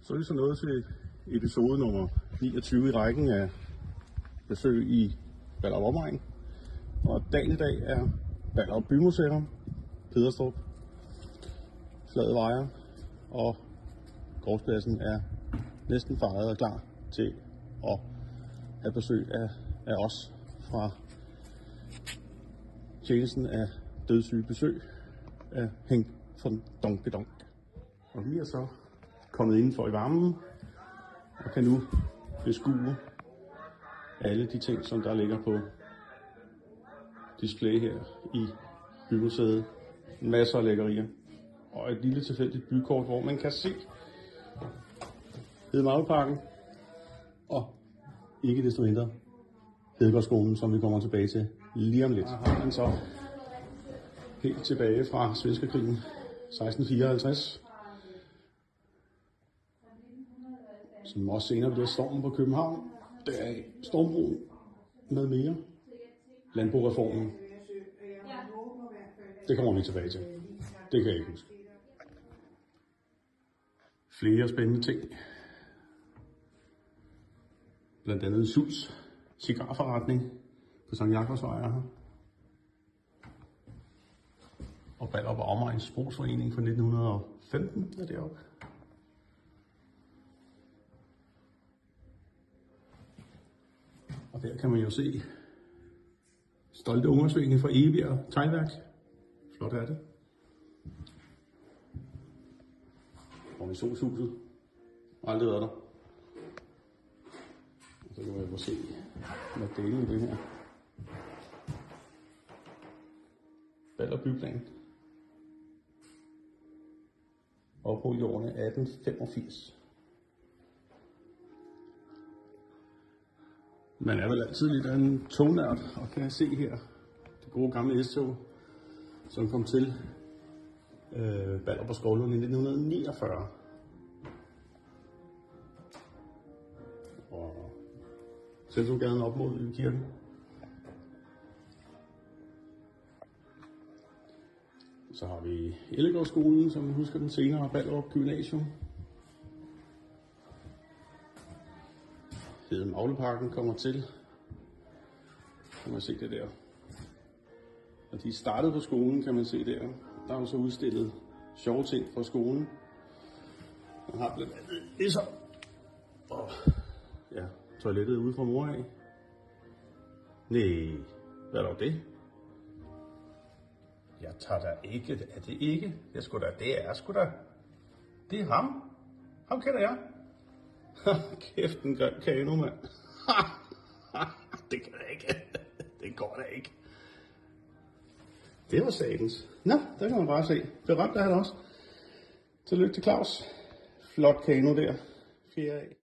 Så er vi så nået til episode nummer 29 i rækken af besøg i Ballerup Omegn. Og dagen i dag er Ballerup Bymuseum, Pederstrup, Flade Veje og gårdspladsen er næsten fejret og klar til at have besøg af os fra tjenesten af dødssyge besøg af Henk von Donkedonk. Og vi er så kommet indenfor i varmen og kan nu beskue alle de ting, som der ligger på display her i Bymuseet. Masser af lækkerier og et lille tilfældigt bykort, hvor man kan se Hedemavleparken og ikke desto mindre Hedegaardskolen, som vi kommer tilbage til lige om lidt. Her har man så helt tilbage fra Svenskerkrigen 1654, som også senere bliver stormen på København. Der er Stormbroen med mere. Landboreformen. Det kommer vi tilbage til. Det kan jeg ikke huske. Flere spændende ting. Blandt andet Sulz cigarforretning på Sankt Jakobsvej her. Og Ballerup Omegns Brugsforening fra 1915 er deroppe. Og der kan man jo se stolte ungersvingen fra Egebjerg Teglværk. Flot er det. Organisationshuset. Aldrig været der. Og så kan man jo se med delen i det her. Ballerup Byplan. Opbrud i årene 1885. Man er vel altid lidt af en tognørd, og kan jeg se her det gode gamle S-tog, som kom til Ballerup og Skovlund i 1949. Og Centrumgaden op mod kirken. Så har vi Ellegaardskolen, som husker den senere Ballerup Gymnasium. Hedemavleparken kommer til. Kan man se det der. Og de startede på skolen, kan man se der. Der er jo så udstillet sjove ting fra skolen. Man har blandt andet ligesom toilettet ude fra mor af. Næh, hvad er det? Jeg tager da ikke. Er det ikke? Det er sgu da. Det er ham. Ham kender jeg. Kæft en grim kano, mand. Det kan da ikke. Det går da ikke. Det var satans. Nå, der kan man bare se. Berømt er han også. Tillykke til Claus. Flot kano der. 4A.